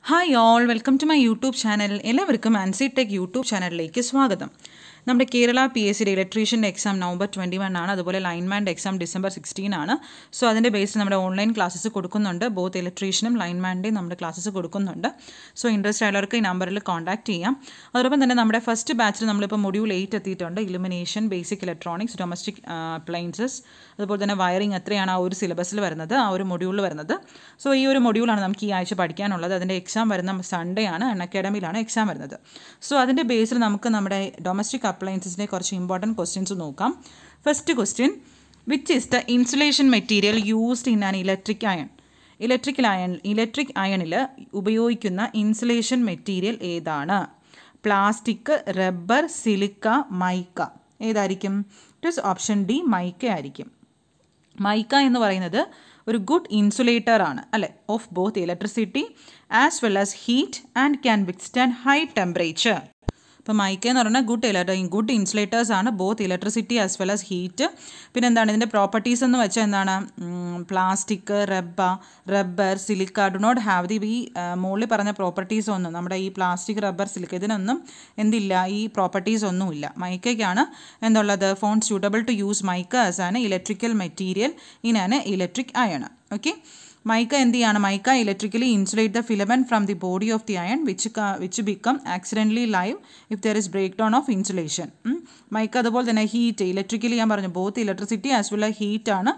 Hi all, welcome to my YouTube channel. എല്ലാവർക്കും Ancy tech YouTube ചാനലിലേക്ക് സ്വാഗതം. നമ്മുടെ കേരള PSCയുടെ ഇലക്ട്രീഷ്യൻ്റെ എക്സാം നവംബർ 21 ആണ്. അതുപോലെ ലൈൻമാൻ്റെ എക്സാം ഡിസംബർ 16 ആണ്. സോ അതിൻ്റെ ബേസിൽ നമ്മുടെ ഓൺലൈൻ ക്ലാസ്സസ് കൊടുക്കുന്നുണ്ട്. ബോത്ത് ഇലക്ട്രീഷ്യനും ലൈൻമാൻ്റെയും നമ്മുടെ ക്ലാസ്സസ് കൊടുക്കുന്നുണ്ട്. സോ ഇൻട്രസ്റ്റ് ആയവർക്ക് ഈ നമ്പറിൽ കോൺടാക്ട് ചെയ്യാം. അതോടൊപ്പം തന്നെ നമ്മുടെ ഫസ്റ്റ് ബാച്ചിൽ നമ്മളിപ്പോൾ മൊഡ്യൂൾ 8 എത്തിയിട്ടുണ്ട്. Illumination, basic electronics, domestic appliances, അതുപോലെ തന്നെ വയറിംഗ് എത്രയാണ് ആ ഒരു സിലബസിൽ വരുന്നത്, ആ ഒരു മൊഡ്യൂളിൽ വരുന്നത്. സോ ഈ ഒരു മൊഡ്യൂളാണ് നമുക്ക് ഈ ആഴ്ച പഠിക്കാനുള്ളത്. അതിൻ്റെ എക്സാം വരുന്ന സൺഡേ ആണ്, അക്കാഡമിയിലാണ് എക്സാം വരുന്നത്. സോ അതിൻ്റെ ബേസിൽ നമുക്ക് നമ്മുടെ ഡൊമസ്റ്റിക് അപ്ലയൻസസിൻ്റെ കുറച്ച് ഇമ്പോർട്ടൻറ്റ് ക്വസ്റ്റ്യൻസ് നോക്കാം. First question, which is the insulation material used in an electric iron? Electric അയണിൽ ഉപയോഗിക്കുന്ന ഇൻസുലേഷൻ മെറ്റീരിയൽ ഏതാണ്? Plastic, rubber, silica, mica. ഏതായിരിക്കും? It is option D, mica ആയിരിക്കും. മൈക്ക എന്ന് പറയുന്നത് ഒരു ഗുഡ് ഇൻസുലേറ്റർ ആണ് അല്ലേ, of both electricity as well as heat and can withstand high temperature. ഇപ്പോൾ മൈക്ക എന്ന് പറഞ്ഞാൽ ഗുഡ് ഇൻസുലേറ്റേഴ്സ് ആണ്, both electricity as well as heat. പിന്നെ എന്താണ് ഇതിൻ്റെ പ്രോപ്പർട്ടീസ് എന്ന് വെച്ചാൽ എന്താണ്? Plastic, rubber, silica do not have ഈ മുകളിൽ പറഞ്ഞ പ്രോപ്പർട്ടീസ് ഒന്നും നമ്മുടെ ഈ പ്ലാസ്റ്റിക്, റബ്ബർ, സിലിക്ക ഇതിനൊന്നും എന്തില്ല, ഈ പ്രോപ്പർട്ടീസ് ഒന്നുമില്ല. മൈക്കയ്ക്കാണ് എന്തുള്ളത്? Found suitable to use mica as an electrical material in an electric iron. Okay, mica എന്ത് ചെയ്യാണ്? Mica electrically insulate the filament from the body of the iron which become accidentally live if there is break down of insulation. Mica അതുപോലെ തന്നെ heat, electrically ഞാൻ പറഞ്ഞു both electricity as well as heat ആണ്.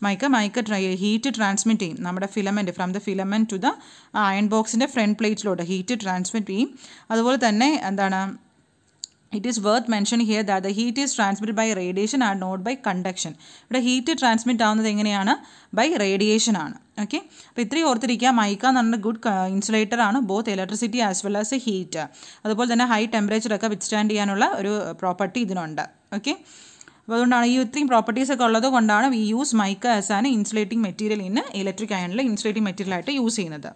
Mica heat transmit ചെയ്യും നമ്മുടെ filament, from the filament to the iron ബോക്സിൻ്റെ front പ്ലേറ്റ്സിലോട്ട് heat transmit ചെയ്യും. അതുപോലെ തന്നെ എന്താണ്, it is worth mentioning here that the heat is transmitted by radiation and not by conduction. ഇവിടെ heat transmit ആവുന്നത് എങ്ങനെയാണ്? ബൈ റേഡിയേഷൻ ആണ്. ഓക്കെ, അപ്പോൾ ഇത്രയും ഓർത്തിരിക്കുക. മൈക്ക എന്ന് പറഞ്ഞാൽ ഗുഡ് ഇൻസുലേറ്റർ ആണ്, both electricity as well as heat. അതുപോലെ തന്നെ ഹൈ ടെമ്പറേച്ചറൊക്കെ വിത്ത്സ്റ്റാൻഡ് ചെയ്യാനുള്ള ഒരു പ്രോപ്പർട്ടി ഇതിനുണ്ട്. ഓക്കെ, അപ്പോൾ അതുകൊണ്ടാണ് ഈ ഇത്രയും പ്രോപ്പർട്ടീസൊക്കെ ഉള്ളത് കൊണ്ടാണ് we use mica as an insulating material in electric അയണിൽ ഇൻസുലേറ്റിംഗ് മെറ്റീരിയലായിട്ട് യൂസ് ചെയ്യുന്നത്.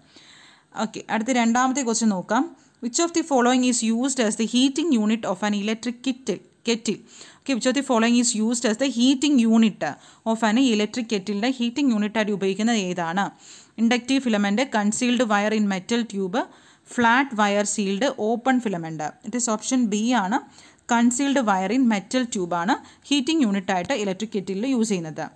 ഓക്കെ, അടുത്ത രണ്ടാമത്തെ ക്വസ്റ്റ്യൻ നോക്കാം. Which of the following is used as the heating unit of an electric kettle? Okay, which of the following is used as the heating unit of an electric kettle? Heating unit ആയിട്ട് ഉപയോഗിക്കുന്നത് ഏതാണ്? Inductive filament, concealed wire in metal tube, flat wire sealed, open filament. It is option B ആണ്. Concealed wire in metal ട്യൂബാണ് heating unit ആയിട്ട് electric കെറ്റിലിൽ use ചെയ്യുന്നത്.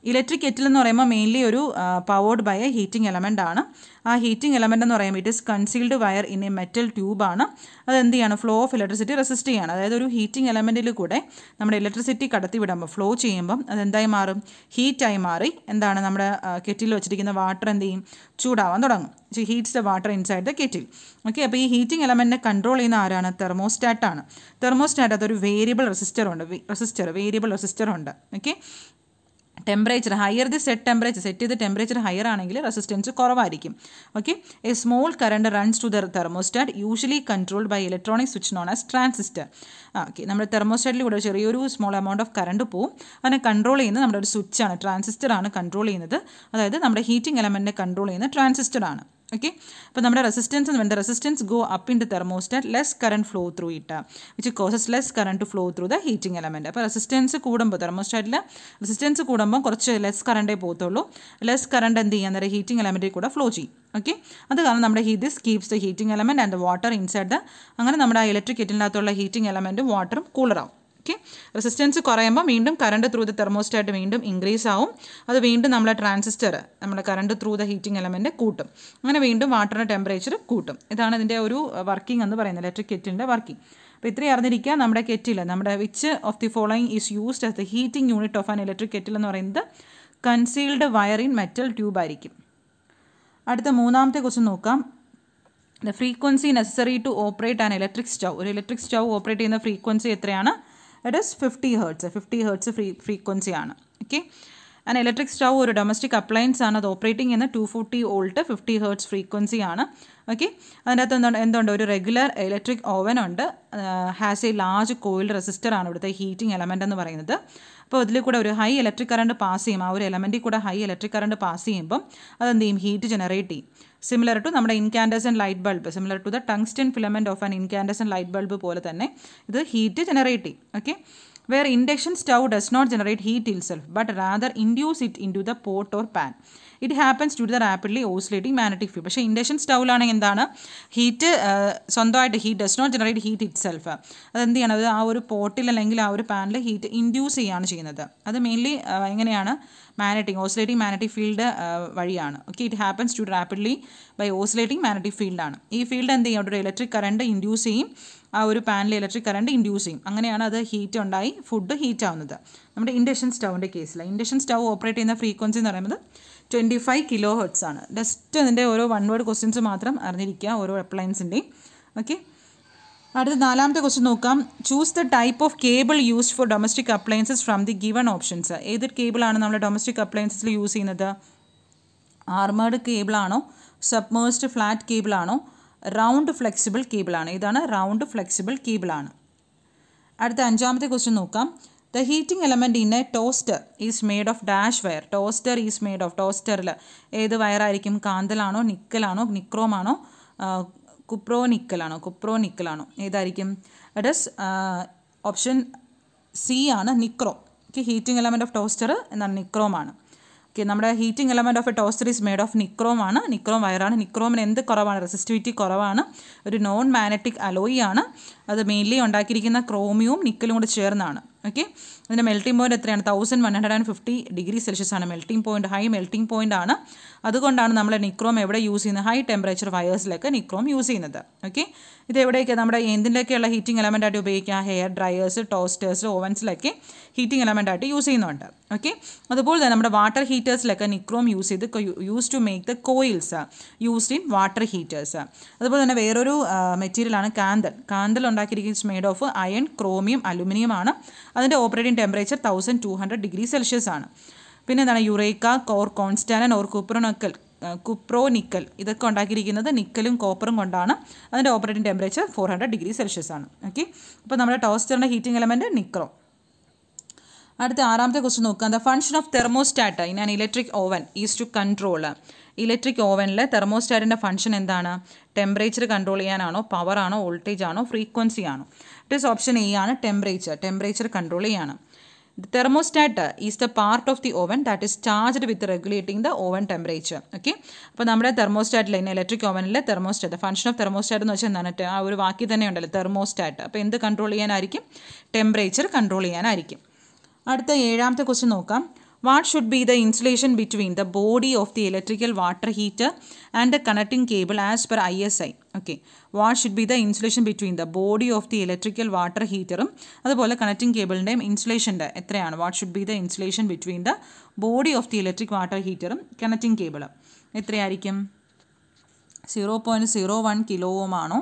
Electric kettle എന്ന് പറയുമ്പോൾ മെയിൻലി ഒരു powered by a heating element ആണ്. ആ ഹീറ്റിംഗ് എലമെൻ്റ് എന്ന് പറയുമ്പോൾ it is concealed wire in a metal ട്യൂബാണ്. അതെന്ത് ചെയ്യാണ്? ഫ്ലോ ഓഫ് ഇലക്ട്രിസിറ്റി റെസിസ്റ്റ് ചെയ്യാണ്. അതായത് ഒരു ഹീറ്റിംഗ് എലമെൻറ്റിൽ കൂടെ നമ്മുടെ ഇലക്ട്രിസിറ്റി കടത്തി വിടുമ്പോൾ, ഫ്ലോ ചെയ്യുമ്പം അതെന്തായി മാറും? ഹീറ്റായി മാറി എന്താണ് നമ്മുടെ കെറ്റിൽ വെച്ചിരിക്കുന്ന വാട്ടർ എന്ത് ചെയ്യും? ചൂടാവാൻ തുടങ്ങും. Heats the water inside the kettle. Okay, അപ്പോൾ ഈ ഹീറ്റിംഗ് എലമെൻറ്റിനെ കൺട്രോൾ ചെയ്യുന്ന ആരാണ്? തെർമോസ്റ്റാറ്റാണ്. തെർമോസ്റ്റാറ്റ് അതൊരു വേരിയബിൾ റെസിസ്റ്റർ ഉണ്ട്. Okay, temperature higher the set ചെയ്ത് ടെമ്പറേച്ചർ ഹയർ ആണെങ്കിൽ റെസിസ്റ്റൻസ് കുറവായിരിക്കും. Okay, a small current runs to the thermostat usually controlled by electronic switch known as transistor. Okay, നമ്മുടെ തെർമോസ്റ്റാറ്റിൽ കൂടെ ചെറിയൊരു സ്മോൾ എമൗണ്ട് ഓഫ് കറണ്ട് പോവും. അതിനെ കൺട്രോൾ ചെയ്യുന്നത് നമ്മുടെ ഒരു സ്വിച്ചാണ്, ട്രാൻസിസ്റ്ററാണ് കൺട്രോൾ ചെയ്യുന്നത്. അതായത് നമ്മുടെ ഹീറ്റിംഗ് എലമെൻറ്റിനെ കൺട്രോൾ ചെയ്യുന്ന ട്രാൻസിസ്റ്ററാണ്. ഓക്കെ, അപ്പോൾ നമ്മുടെ resistance go up in the thermostat, less current flow through it which causes less current to flow through the heating element. അപ്പോൾ റെസിസ്റ്റൻസ് കൂടുമ്പോൾ തെർമോസ്റ്റാറ്റിൽ റെസിസ്റ്റൻസ് കൂടുമ്പോൾ കുറച്ച് ലെസ് കറണ്ടേ പോകത്തുള്ളൂ. ലെസ് കറണ്ട് എന്ത് ചെയ്യാൻ നേരം ഹീറ്റിംഗ് എലമെൻറ്റിൽ കൂടെ ഫ്ലോ ചെയ്യും. ഓക്കെ, അത് കാരണം നമ്മുടെ this keeps the heating element and the water inside the, അങ്ങനെ നമ്മുടെ ആ ഇലക്ട്രിക് കെറ്റിലിനകത്തുള്ള ഹീറ്റിംഗ് എലമെൻറ്റും വാട്ടറും കൂളറാവും. ഓക്കെ, റെസിസ്റ്റൻസ് കുറയുമ്പോൾ വീണ്ടും കറണ്ട് ത്രൂ ദ തെർമോസ്റ്റാറ്റ് വീണ്ടും ഇൻക്രീസ് ആവും. അത് വീണ്ടും നമ്മളെ ട്രാൻസിസ്റ്റർ നമ്മുടെ current through the heating element കൂട്ടും. അങ്ങനെ വീണ്ടും വാട്ടറിൻ്റെ ടെമ്പറേച്ചർ കൂട്ടും. ഇതാണ് ഇതിൻ്റെ ഒരു വർക്കിംഗ് എന്ന് പറയുന്നത്, ഇലക്ട്രിക് കെറ്റിലിൻ്റെ വർക്കിംഗ്. അപ്പോൾ ഇത്രയും അറിഞ്ഞിരിക്കുക. നമ്മുടെ കെറ്റിൽ, നമ്മുടെ which of the following is used as the heating unit of an electric kettle എന്ന് പറയുന്നത് concealed wire in metal tube ആയിരിക്കും. അടുത്ത മൂന്നാമത്തെ ക്വസ്റ്റ്യൻ നോക്കാം. The frequency necessary to operate an electric stove. ഒരു ഇലക്ട്രിക് സ്റ്റൗ ഓപ്പറേറ്റ് ചെയ്യുന്ന frequency എത്രയാണ്? It is 50 hertz ഫ്രീക്വൻസിയാണ്. ഓക്കെ, ആൻ ഇലക്ട്രിക് സ്റ്റൗ ഒരു ഡൊമസ്റ്റിക് അപ്ലയൻസ് ആണ്. അത് ഓപ്പറേറ്റിംഗ് ചെയ്യുന്ന 240 വോൾട്ട് 50 ഹെർട്സ് ഫ്രീക്വൻസിയാണ്. ഓക്കെ, അതിനകത്ത് എന്തുണ്ട്? ഒരു റെഗുലർ ഇലക്ട്രിക് ഓവൻ ഉണ്ട്. Has A large coiled resistor ആണ് ഇവിടുത്തെ ഹീറ്റിംഗ് എലമെൻ്റ് എന്ന് പറയുന്നത്. അപ്പോൾ ഇതിൽ കൂടെ ഒരു ഹൈ ഇലക്ട്രിക് കറണ്ട് പാസ് ചെയ്യും. ആ ഒരു എലമെൻറ്റിൽ കൂടെ ഹൈ ഇലക്ട്രിക് കറണ്ട് പാസ് ചെയ്യുമ്പം അതെന്ത് ചെയ്യും? ഹീറ്റ് ജനറേറ്റ് ചെയ്യും. സിമിലർ ടു നമ്മുടെ incandescent light bulb, similar to the tungsten filament of an incandescent light bulb പോലെ തന്നെ ഇത് ഹീറ്റ് ജനറേറ്റ് ചെയ്യും. Okay, where induction stove does not generate heat itself but rather induce it into the pot or pan. It happens due to the rapidly oscillating magnetic field. പക്ഷേ induction സ്റ്റൗവിലാണെങ്കിൽ എന്താണ്, heat സ്വന്തമായിട്ട് heat does not generate heat itself. അതെന്ത് ചെയ്യണം, അത് ആ ഒരു പോട്ടിൽ അല്ലെങ്കിൽ ആ ഒരു പാനിൽ ഹീറ്റ് ഇൻഡ്യൂസ് ചെയ്യുകയാണ് ചെയ്യുന്നത്. അത് മെയിൻലി എങ്ങനെയാണ്, ഓസിലേറ്റിംഗ് മാഗ്നറ്റിക് ഫീൽഡ് വഴിയാണ്. Okay, it happens due to rapidly by oscillating magnetic ഫീൽഡാണ്. ഈ ഫീൽഡ് എന്ത് ചെയ്യും, അവിടെ ഒരു ഇലക്ട്രിക് കറണ്ട് ഇൻഡ്യൂസ് ചെയ്യും, ആ ഒരു പാനിൽ ഇലക്ട്രിക് കറണ്ട് ഇൻഡ്യൂസ് ചെയ്യും. അങ്ങനെയാണ് അത് ഹീറ്റ് ഉണ്ടായി ഫുഡ് ഹീറ്റ് ആവുന്നത്. നമ്മുടെ ഇൻഡക്ഷൻ സ്റ്റൗവിൻ്റെ കേസിൽ ഇൻഡക്ഷൻ സ്റ്റൗ ഓപ്പറേറ്റ് ചെയ്യുന്ന ഫ്രീക്വൻസി എന്ന് പറയുന്നത് 25 kHz ആണ്. ജസ്റ്റ് അതിൻ്റെ ഓരോ വൺ വേർഡ് ക്വസ്റ്റ്യൻസ് മാത്രം അറിഞ്ഞിരിക്കുക ഓരോ അപ്ലയൻസിൻ്റെയും. ഓക്കെ, അടുത്ത 4ാമത്തെ ക്വസ്റ്റ്യൻ നോക്കാം. Choose the type of cable used for domestic appliances from the given options. ഏത് കേബിളാണ് നമ്മൾ ഡൊമസ്റ്റിക് അപ്ലയൻസസിൽ യൂസ് ചെയ്യുന്നത്? ആർമേഡ് കേബിളാണോ, സബ്മേഴ്സ്ഡ് ഫ്ലാറ്റ് കേബിളാണോ, റൗണ്ട് ഫ്ലെക്സിബിൾ കേബിളാണ്? ഇതാണ് റൗണ്ട് ഫ്ലെക്സിബിൾ കേബിളാണ്. അടുത്ത 5ാമത്തെ ക്വസ്റ്റ്യൻ നോക്കാം. The heating element in a toaster is made of dash wire. Toaster is made of, ടോസ്റ്ററിൽ ഏത് വയറായിരിക്കും? കാന്തലാണോ, നിക്കലാണോ, നിക്രോമാണോ, കുപ്രോ നിക്കലാണോ? ഏതായിരിക്കും? ഇറ്റ് ഈസ് ഓപ്ഷൻ സി ആണ്, nichrome. Okay, heating element of toaster എന്താണ്? നിക്രോമാണ്. ഓക്കെ, നമ്മുടെ heating element of A toaster is made of nichrome ആണ്. നിക്രോം വയറാണ്. നിക്രോമിന് എന്ത് കുറവാണ്? റെസിസ്റ്റിവിറ്റി കുറവാണ്. ഒരു നോൺ മാഗ്നറ്റിക് അലോയി ആണ്. അത് മെയിൻലി ഉണ്ടാക്കിയിരിക്കുന്ന ക്രോമിയവും നിക്കലും കൂടി ചേർന്നാണ്. ഓക്കെ, അതിൻ്റെ മെൽറ്റിംഗ് പോയിൻറ്റ് എത്രയാണ്? 1150 ഡിഗ്രി സെൽഷ്യസ് ആണ് melting point. High melting point ആണ്. അതുകൊണ്ടാണ് നമ്മൾ നിക്രോം എവിടെ യൂസ് ചെയ്യുന്നത്? ഹൈ ടെമ്പറേച്ചർ വയേഴ്സിലൊക്കെ നിക്രോം യൂസ് ചെയ്യുന്നത്. ഓക്കെ, ഇത് എവിടെയൊക്കെ നമ്മുടെ എന്തിൻ്റെയൊക്കെയുള്ള ഹീറ്റിംഗ് എലമെൻ്റ് ആയിട്ട് ഉപയോഗിക്കുക? ഹെയർ ഡ്രയേഴ്സ്, ടോസ്റ്റേഴ്സ്, ഓവൻസിലൊക്കെ ഹീറ്റിംഗ് എലമെൻ്റ് ആയിട്ട് യൂസ് ചെയ്യുന്നുണ്ട്. ഓക്കെ, അതുപോലെ തന്നെ നമ്മുടെ വാട്ടർ ഹീറ്റേഴ്സിലൊക്കെ nichrome use to make the coils used in water heaters. അതുപോലെ തന്നെ വേറൊരു മെറ്റീരിയലാണ് കാന്തൽ ഉണ്ടാക്കിയിരിക്കുന്നത് made of iron, chromium, aluminium ആണ്. അതിൻ്റെ ഓപ്പറേറ്റിംഗ് ടെമ്പറേച്ചർ 1200 ഡിഗ്രി സെൽഷ്യസ് ആണ്. പിന്നെ എന്താണ്? യുറേക്ക, കോൺസ്റ്റാലൻ ഓർ കുപ്രോനിക്കൽ ഇതൊക്കെ ഉണ്ടാക്കിയിരിക്കുന്നത് നിക്കലും കോപ്പറും കൊണ്ടാണ്. അതിൻ്റെ ഓപ്പറേറ്റിംഗ് ടെമ്പറേച്ചർ 400 ഡിഗ്രി സെൽഷ്യസ് ആണ്. ഓക്കെ, അപ്പോൾ നമ്മുടെ ടോസ്റ്ററിൻ്റെ ഹീറ്റിംഗ് എലമെൻറ്റ് നിക്രോം. അടുത്ത 6ാമത്തെ ക്വസ്റ്റ്യൻ നോക്കാം. The function of thermostat in an electric oven is to control. Electric ഓവനിൽ തെർമോസ്റ്റാറ്റിൻ്റെ ഫംഗ്ഷൻ എന്താണ്? ടെമ്പറേച്ചർ കൺട്രോൾ ചെയ്യാനാണോ, പവർ ആണോ, വോൾട്ടേജ് ആണോ, ഫ്രീക്വൻസി ആണോ? ഇറ്റ് ഈസ് ഓപ്ഷൻ എ ആണ്, ടെമ്പറേച്ചർ കൺട്രോൾ ചെയ്യാണ്. The thermostat is the part of the oven that is charged with regulating the oven temperature. Okay, അപ്പോൾ നമ്മുടെ തെർമോസ്റ്റാറ്റിൽ ഇലക്ട്രിക് ഓവനിലെ തെർമോസ്റ്റാറ്റ്, ഫംഗ്ഷൻ ഓഫ് തെർമോസ്റ്റാറ്റ് എന്ന് വെച്ചാൽ എന്താണ്? ആ ഒരു വാക്കി തന്നെ ഉണ്ടല്ലോ, തെർമോസ്റ്റാറ്റ്. അപ്പോൾ എന്ത് കൺട്രോൾ ചെയ്യാനായിരിക്കും? ടെമ്പറേച്ചർ കൺട്രോൾ ചെയ്യാനായിരിക്കും. അടുത്ത 7ാമത്തെ ക്വസ്റ്റ്യൻ നോക്കാം. What should be the insulation between the body of the electrical water heater and the connecting cable as per ISI? Okay, what should be the insulation between the body of the electrical water ഹീറ്ററും അതുപോലെ connecting കേബിളിൻ്റെയും ഇൻസുലേഷൻ്റെ എത്രയാണ്? What should be the insulation between the body of the electric water ഹീറ്ററും connecting കേബിളും എത്രയായിരിക്കും? 0.01 kilo ohm ആണോ,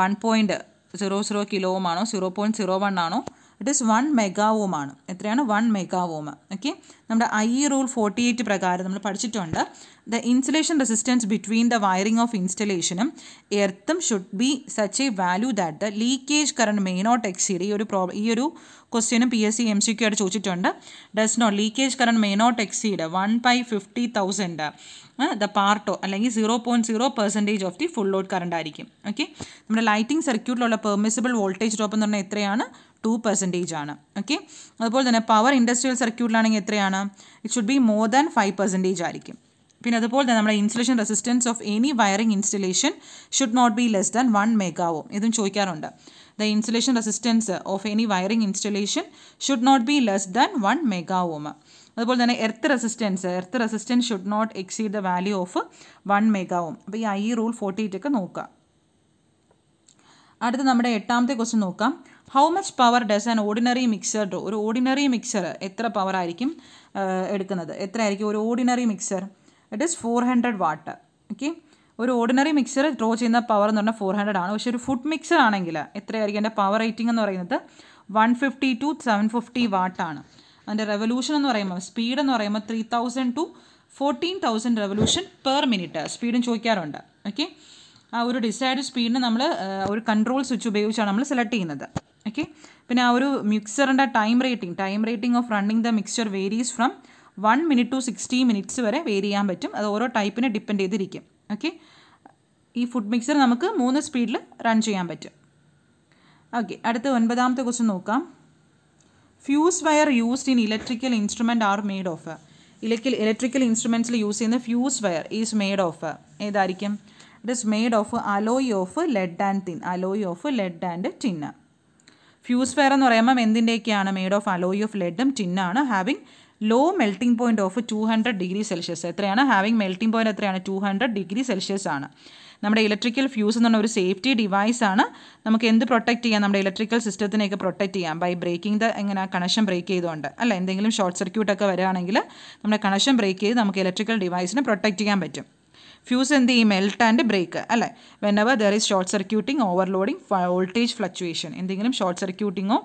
1.00 kilo ohm ആണോ, 0.01 ആണോ? ഇറ്റ് ഈസ് 1 മെഗാ ഓം ആണ്. എത്രയാണ്? 1 മെഗാ ഓം. ഓക്കെ, നമ്മുടെ IE റൂൾ 48 പ്രകാരം നമ്മൾ പഠിച്ചിട്ടുണ്ട്. The insulation resistance between the wiring of ഇൻസ്റ്റലേഷനും എർത്തും should be such a value that the leakage current may not exceed. ഈ ഒരു ക്വസ്റ്റ്യനും PSC MCQ ആയിട്ട് ചോദിച്ചിട്ടുണ്ട്. Does not leakage current may not exceed 1/50,000 the പാർട്ടോ അല്ലെങ്കിൽ 0.0% of the full load current ആയിരിക്കും. ഓക്കെ, നമ്മുടെ ലൈറ്റിംഗ് സർക്യൂട്ടിലുള്ള പെർമിസിബിൾ വോൾട്ടേജ് ഡ്രോപ്പ് എന്ന് പറഞ്ഞാൽ എത്രയാണ്? 2% ആണ്. ഓക്കെ, അതുപോലെ തന്നെ പവർ ഇൻഡസ്ട്രിയൽ സർക്യൂട്ടിലാണെങ്കിൽ എത്രയാണ്? It should be more than 5% ആയിരിക്കും. പിന്നെ അതുപോലെ തന്നെ നമ്മുടെ insulation resistance of any wiring installation should not be less than 1 mega ohm. ഇതും ചോദിക്കാറുണ്ട്. The insulation resistance of any wiring installation should not be less than 1 mega ohm. അതുപോലെ തന്നെ earth resistance should not exceed the value of 1 mega ohm. അപ്പോൾ ഈ IE rule 48 ഒക്കെ നോക്കുക. അടുത്ത നമ്മുടെ 8ാമത്തെ ക്വസ്റ്റ്യൻ നോക്കാം. How much power does an ordinary mixer draw? ഒരു ഓർഡിനറി മിക്സർ എത്ര പവർ ആയിരിക്കും എടുക്കുന്നത്? എത്രയായിരിക്കും ഒരു ordinary mixer? It is 400 what. Okay, ഒരു ഓർഡിനറി മിക്സർ ഡ്രോ ചെയ്യുന്ന പവർ എന്ന് പറഞ്ഞാൽ 400 ആണ്. പക്ഷേ ഒരു ഫുഡ് മിക്സർ ആണെങ്കിൽ എത്രയായിരിക്കും? എൻ്റെ പവർ റേറ്റിംഗ് എന്ന് പറയുന്നത് 150 to 750 വാട്ടാണ്. അതിൻ്റെ റെവല്യൂഷൻ എന്ന് പറയുമ്പോൾ സ്പീഡ് എന്ന് പറയുമ്പോൾ 3000 to 14,000 റെവല്യൂഷൻ പെർ മിനിറ്റ് സ്പീഡും ചോദിക്കാറുണ്ട്. ഓക്കെ, ആ ഒരു ഡിസൈഡ് സ്പീഡിന് നമ്മൾ ഒരു കൺട്രോൾ സ്വിച്ച് ഉപയോഗിച്ചാണ് നമ്മൾ സെലക്ട് ചെയ്യുന്നത്. ഓക്കെ, പിന്നെ ആ ഒരു മിക്സറിൻ്റെ time rating of running the mixture varies from 1 minute to 60 minutes വരെ വേരി ചെയ്യാൻ പറ്റും. അത് ഓരോ ടൈപ്പിനെ ഡിപ്പെൻഡ് ചെയ്തിരിക്കും. ഓക്കെ, ഈ ഫുഡ് മിക്സർ നമുക്ക് 3 സ്പീഡിൽ റൺ ചെയ്യാൻ പറ്റും. ഓക്കെ, അടുത്ത 9ാമത്തെ ക്വസ്റ്റ്യൻ നോക്കാം. Fuse wire used in electrical instrument are made of. Electrical ഇൻസ്ട്രുമെൻറ്റ്സിൽ യൂസ് ചെയ്യുന്ന fuse wire is made of ഏതായിരിക്കും? It is made of alloy of lead and thin. Alloy of lead and tin. Fuse wire എന്ന് പറയുമ്പം എന്തിൻ്റെയൊക്കെയാണ്? Made of alloy of ലെഡും ടിന്നാണ്. Having low melting point of 200 degree Celsius. എത്രയാണ്? Having melting point എത്രയാണ്? 200 degree Celsius ആണ്. നമ്മുടെ electrical fuse എന്ന് പറഞ്ഞ ഒരു സേഫ്റ്റി ഡിവൈസാണ്. നമുക്ക് എന്ത് പ്രൊട്ടക്റ്റ് ചെയ്യാം? നമ്മുടെ ഇലക്ട്രിക്കൽ സിസ്റ്റത്തിനെയൊക്കെ പ്രൊട്ടക്റ്റ് ചെയ്യാം ബൈ ബ്രേക്കിംഗ് ദ എങ്ങനെ കണക്ഷൻ ബ്രേക്ക് ചെയ്തുകൊണ്ട് അല്ല, എന്തെങ്കിലും ഷോർട്ട് സർക്യൂട്ടൊക്കെ വരികയാണെങ്കിൽ നമ്മുടെ കണക്ഷൻ ബ്രേക്ക് ചെയ്ത് നമുക്ക് ഇലക്ട്രിക്കൽ ഡിവൈസിനെ പ്രൊട്ടക്റ്റ് ചെയ്യാൻ പറ്റും. ഫ്യൂസ് എന്ത് ചെയ്യും? മെൽറ്റ് ആൻഡ് ബ്രേക്ക് അല്ലേ. Whenever there is short circuiting, overloading, voltage fluctuation, എന്തെങ്കിലും ഷോർട്ട് സർക്യൂട്ടിങ്ങോ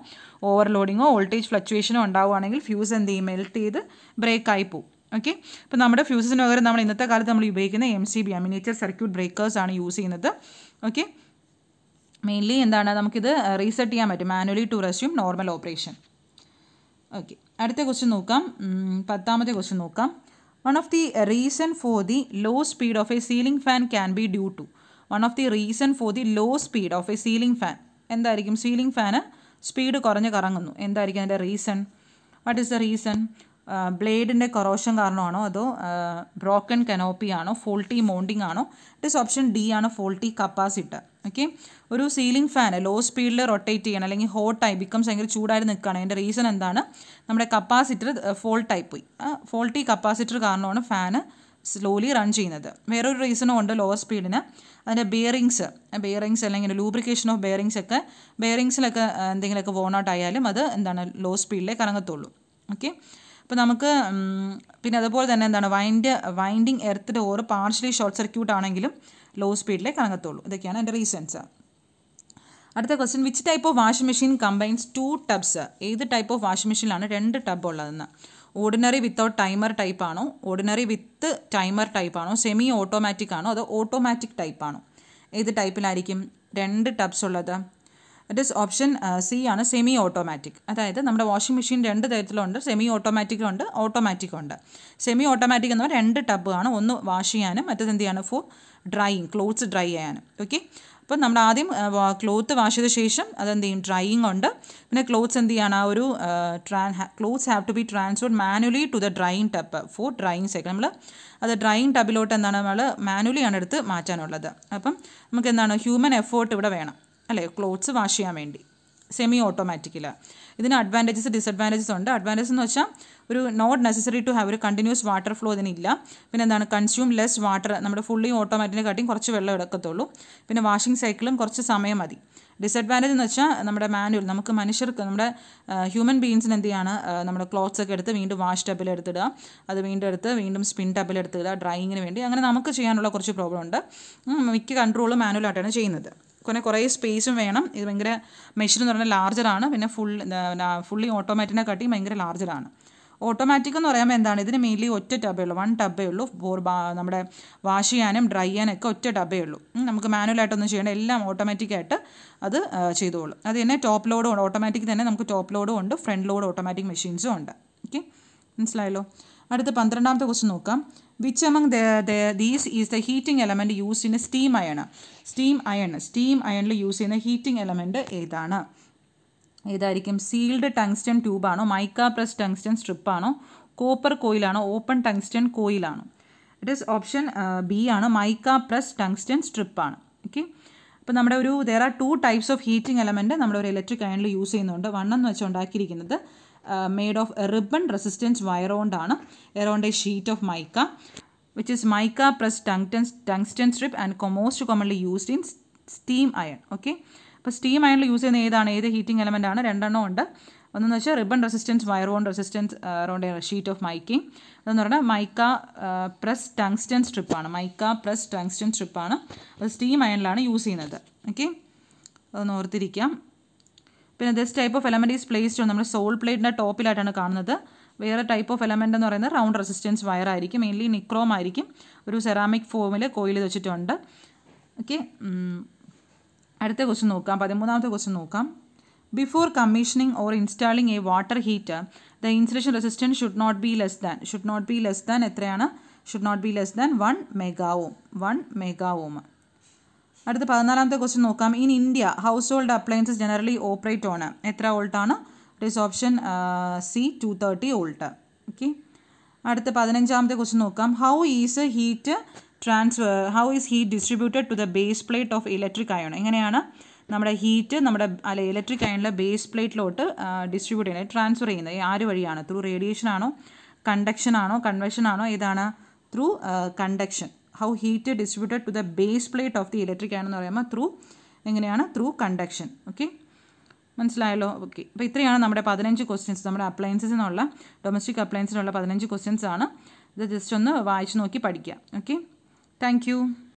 ഓവർലോഡിങ്ങോ വോൾട്ടേജ് ഫ്ലക്ച്വേഷനോ ഉണ്ടാവുകയാണെങ്കിൽ ഫ്യൂസ് എന്ത് ചെയ്യും? മെൽറ്റ് ചെയ്ത് ബ്രേക്കായി പോകും. ഓക്കെ, ഇപ്പോൾ നമ്മുടെ ഫ്യൂസസിന് പകരം നമ്മൾ ഇന്നത്തെ കാലത്ത് നമ്മൾ ഉപയോഗിക്കുന്ന MCB മിനിയേച്ചർ സർക്യൂട്ട് ബ്രേക്കേഴ്സാണ് യൂസ് ചെയ്യുന്നത്. ഓക്കെ, മെയിൻലി എന്താണ്? നമുക്കിത് റീസെറ്റ് ചെയ്യാൻ പറ്റും manually to resume normal operation. Okay, അടുത്ത ക്വസ്റ്റ്യൻ നോക്കാം. 10ാമത്തെ ക്വസ്റ്റ്യൻ നോക്കാം. One of the reason for the low speed of a ceiling fan can be due to. One of the reason for the low speed of a ceiling fan. എന്തായിരിക്കും? Ceiling ഫാന് speed കുറഞ്ഞ് കറങ്ങുന്നു. എന്തായിരിക്കും അതിൻ്റെ reason? What is the reason? ബ്ലേഡിൻ്റെ corrosion കാരണമാണോ, അതോ broken canopy ആണോ, ഫോൾട്ടി മൗണ്ടിങ് ആണോ? ഇറ്റ് ഈസ് ഓപ്ഷൻ ഡി ആണ്, ഫോൾട്ടി കപ്പാസിറ്റർ. ഓക്കെ, ഒരു സീലിംഗ് ഫാൻ ലോ സ്പീഡിൽ റൊട്ടേറ്റ് ചെയ്യണം അല്ലെങ്കിൽ ഹോട്ടായി ബിക്കംസ് ഭയങ്കര ചൂടായിട്ട് നിൽക്കുകയാണ്. അതിൻ്റെ റീസൺ എന്താണ്? നമ്മുടെ കപ്പാസിറ്റർ ഫോൾട്ടായി പോയി. ഫോൾട്ടി കപ്പാസിറ്റർ കാരണമാണ് ഫാന് സ്ലോലി റൺ ചെയ്യുന്നത്. വേറൊരു റീസണും ഉണ്ട് ലോവർ സ്പീഡിന്. അതിൻ്റെ ബെയറിങ്സ് അല്ലെങ്കിൽ ലൂബ്രിക്കേഷൻ ഓഫ് ബെയറിങ്സിലൊക്കെ എന്തെങ്കിലുമൊക്കെ വോൺ ഔട്ട് ആയാലും അത് എന്താണ്? ലോ സ്പീഡിലേക്ക് ഇറങ്ങത്തുള്ളൂ. ഓക്കെ, അപ്പോൾ നമുക്ക് പിന്നെ അതുപോലെ തന്നെ എന്താണ്? Winding earth door partially short circuit ആണെങ്കിലും ലോ സ്പീഡിലേക്ക് ഇറങ്ങത്തുള്ളൂ. ഇതൊക്കെയാണ് എൻ്റെ റീസൺസ്. അടുത്ത question, which type of washing machine combines 2 ടബ്സ്? ഏത് ടൈപ്പ് ഓഫ് വാഷിംഗ് മെഷീനിലാണ് 2 ടബ് ഉള്ളതെന്ന്? ഓർഡിനറി വിത്തൗട്ട് ടൈമർ ടൈപ്പ് ആണോ, ഓർഡിനറി വിത്ത് ടൈമർ ടൈപ്പ് ആണോ, സെമി ഓട്ടോമാറ്റിക് ആണോ, അതോ ഓട്ടോമാറ്റിക് ടൈപ്പ് ആണോ? ഏത് ടൈപ്പിലായിരിക്കും 2 ടബ്സ് ഉള്ളത്? ഇറ്റ് ഈസ് ഓപ്ഷൻ സി ആണ്, സെമി ഓട്ടോമാറ്റിക്. അതായത് നമ്മുടെ വാഷിംഗ് മെഷീൻ 2 തരത്തിലുണ്ട്, സെമി ഓട്ടോമാറ്റിക്കുണ്ട്, ഓട്ടോമാറ്റിക്കുണ്ട്. സെമി ഓട്ടോമാറ്റിക് എന്ന് പറഞ്ഞാൽ 2 ടബ് ആണ്, ഒന്ന് വാഷ് ചെയ്യാനും മറ്റേത് എന്ത് ചെയ്യാനും ഫോർ ഡ്രൈയിങ്, ക്ലോത്ത്സ് ഡ്രൈ ചെയ്യാനും. ഓക്കെ, അപ്പം നമ്മൾ ആദ്യം ക്ലോത്ത് വാഷ് ചെയ്ത ശേഷം അതെന്ത് ചെയ്യും? ഡ്രൈയിങ് ഉണ്ട്. പിന്നെ ക്ലോത്ത്സ് എന്ത് ചെയ്യാണ്? ആ ഒരു clothes have to be transferred manually to the drying tub for drying cycle. നമ്മൾ അത് ഡ്രൈയിങ് ടബിലോട്ട് എന്താണ് നമ്മൾ മാനുവലി ആണ് എടുത്ത് മാറ്റാനുള്ളത്. അപ്പം നമുക്ക് എന്താണ്? ഹ്യൂമൻ എഫേർട്ട് ഇവിടെ വേണം അല്ലേ, ക്ലോത്ത്സ് വാഷ് ചെയ്യാൻ വേണ്ടി. സെമി ഓട്ടോമാറ്റിക്കിൽ ഇതിന് അഡ്വാൻറ്റേജസ് ഡിസഡ്വാൻറ്റേജസ് ഉണ്ട്. അഡ്വാൻറ്റേജസ് എന്ന് വെച്ചാൽ ഒരു നോട്ട് നെസസറി ടു ഹാവ് ഒരു കണ്ടിന്യൂസ് വാട്ടർ ഫ്ലോ ഇതിനില്ല. പിന്നെ എന്താണ്? Consume less water. നമ്മുടെ ഫുള്ളി ഓട്ടോമാറ്റിക്കിനെ കാട്ടിയും കുറച്ച് വെള്ളം എടുക്കത്തുള്ളൂ. പിന്നെ വാഷിംഗ് സൈക്കിളും കുറച്ച് സമയം മതി. ഡിസഡ്വാൻറ്റേജ് എന്ന് വെച്ചാൽ നമ്മുടെ മാനുവൽ നമുക്ക് മനുഷ്യർക്ക് നമ്മുടെ ഹ്യൂമൻ ബീയിങ്സിന് എന്ത് ചെയ്യാണ്? നമ്മുടെ ക്ലോത്ത്സ് ഒക്കെ എടുത്ത് വീണ്ടും വാഷ് ടബിൽ എടുത്തിടുക, അത് വീണ്ടും എടുത്ത് വീണ്ടും സ്പിൻ ടബിൽ എടുത്തിടുക ഡ്രൈയിങ്ങിന് വേണ്ടി. അങ്ങനെ നമുക്ക് ചെയ്യാനുള്ള കുറച്ച് പ്രോബ്ലം ഉണ്ട്. മിക്ക കൺട്രോളും മാനുവലായിട്ടാണ് ചെയ്യുന്നത്. കുറേ സ്പേസും വേണം. ഇത് ഭയങ്കര മെഷീൻ എന്ന് പറഞ്ഞാൽ ലാർജറാണ്. പിന്നെ ഫുള്ളി ഓട്ടോമാറ്റിക്കിനെ കാട്ടി ഭയങ്കര ലാർജറാണ്. ഓട്ടോമാറ്റിക് എന്ന് പറയുമ്പോൾ എന്താണ്? ഇതിന് മെയിൻലി ഒറ്റ ടബേ ഉള്ളൂ, 1 ടബേ ഉള്ളൂ. നമ്മുടെ വാഷ് ചെയ്യാനും ഡ്രൈ ചെയ്യാനൊക്കെ ഒറ്റ ടബേ ഉള്ളൂ. നമുക്ക് മാനുവലായിട്ടൊന്നും ചെയ്യേണ്ട, എല്ലാം ഓട്ടോമാറ്റിക്കായിട്ട് അത് ചെയ്തോളും. അത് തന്നെ ടോപ്പ് ലോഡും ഉണ്ട്. ഓട്ടോമാറ്റിക് തന്നെ നമുക്ക് ടോപ്പ് ലോഡും ഉണ്ട്, ഫ്രണ്ട് ലോഡ് ഓട്ടോമാറ്റിക് മെഷീൻസും ഉണ്ട്. ഓക്കെ, മനസ്സിലായല്ലോ. അടുത്ത 12ാമത്തെ ക്വസ്റ്റ്യൻ നോക്കാം. Which among these is the heating element used in steam iron? Steam അയണിൽ യൂസ് ചെയ്യുന്ന ഹീറ്റിംഗ് എലമെൻറ്റ് ഏതാണ്? ഏതായിരിക്കും? സീൽഡ് ടങ്സ്റ്റൺ ട്യൂബാണോ, മൈക്ക പ്രസ് ടങ്സ്റ്റൺ സ്ട്രിപ്പാണോ, കോപ്പർ കോയിലാണോ, ഓപ്പൺ ടങ്സ്റ്റൺ കോയിലാണോ? ഇറ്റ് ഈസ് ഓപ്ഷൻ ബി ആണ്, മൈക്ക പ്രസ് ടങ്സ്റ്റൺ സ്ട്രിപ്പാണ്. ഓക്കെ, അപ്പോൾ നമ്മുടെ ഒരു there are 2 types of heating element നമ്മുടെ ഒരു ഇലക്ട്രിക് അയണിൽ യൂസ് ചെയ്യുന്നുണ്ട്. എന്ന് വെച്ചാൽ ഉണ്ടാക്കിയിരിക്കുന്നത് made of ribbon resistance wire കൊണ്ടാണ്, around A sheet of mica which is mica pressed tungsten strip and most commonly used in steam iron. Okay, അപ്പോൾ steam അയണിൽ യൂസ് ചെയ്യുന്ന ഏതാണ്? ഏത് ഹീറ്റിംഗ് എലമെൻ്റ് ആണ്? 2 എണ്ണം ഉണ്ട്. ഒന്നെന്ന് വെച്ചാൽ ribbon resistance wire on resistance around A sheet of miking. അതെന്ന് പറഞ്ഞാൽ മൈക്ക പ്രസ് ടങ്സ്റ്റൺ സ്ട്രിപ്പാണ്. അത് സ്റ്റീം അയണിലാണ് യൂസ് ചെയ്യുന്നത്. ഓക്കെ, അതൊന്ന് ഓർത്തിരിക്കാം. പിന്നെ this type of element is placed നമ്മൾ സോൾ പ്ലേറ്റിൻ്റെ ടോപ്പിലായിട്ടാണ് കാണുന്നത്. വേറെ ടൈപ്പ് ഓഫ് എലമെൻ്റ് എന്ന് പറയുന്നത് റൗണ്ട് റെസിസ്റ്റൻസ് വയർ ആയിരിക്കും, മെയിൻലി നിക്രോം ആയിരിക്കും. ഒരു സെറാമിക് ഫോമിൽ കോയിൽ വെച്ചിട്ടുണ്ട്. ഓക്കെ, അടുത്ത ക്വസ്റ്റ്യൻ നോക്കാം. 13ാമത്തെ ക്വസ്റ്റ്യൻ നോക്കാം. Before commissioning or installing a water heater the insulation resistance should not be less than എത്രയാണ്? Should not be less than 1 mega ohm. അടുത്ത 14ാമത്തെ ക്വസ്റ്റ്യൻ നോക്കാം. In India household appliances generally operate on എത്ര വോൾട്ടാണ്? It is option C 230 volt. Okay, അടുത്ത 15ാമത്തെ question നോക്കാം. How is heat distributed to the base plate of electric iron? എങ്ങനെയാണ് നമ്മുടെ ഹീറ്റ് നമ്മുടെ ഇലക്ട്രിക് അയണിലെ ബേസ് പ്ലേറ്റിലോട്ട് ഡിസ്ട്രിബ്യൂട്ട് ചെയ്യുന്നത്, ട്രാൻസ്ഫർ ചെയ്യുന്നത് ആര് വഴിയാണ്? ത്രൂ റേഡിയേഷൻ ആണോ, കണ്ടക്ഷൻ ആണോ, കൺവെക്ഷൻ ആണോ, ഏതാണ്? Through conduction. How heat distributed to the base plate of the electric iron എന്ന് പറയുമ്പോൾ ത്രൂ കണ്ടക്ഷൻ. ഓക്കെ, മനസ്സിലായല്ലോ? ഓക്കെ, അപ്പോൾ ഇത്രയാണ് നമ്മുടെ 15 ക്വസ്റ്റ്യൻസ്. നമ്മുടെ അപ്ലയൻസിനുള്ള ഡൊമസ്റ്റിക് അപ്ലയൻസിനുള്ള 15 ക്വസ്റ്റ്യൻസ് ആണ്. ഇത് ജസ്റ്റ് ഒന്ന് വായിച്ച് നോക്കി പഠിക്കുക. Okay, thank you.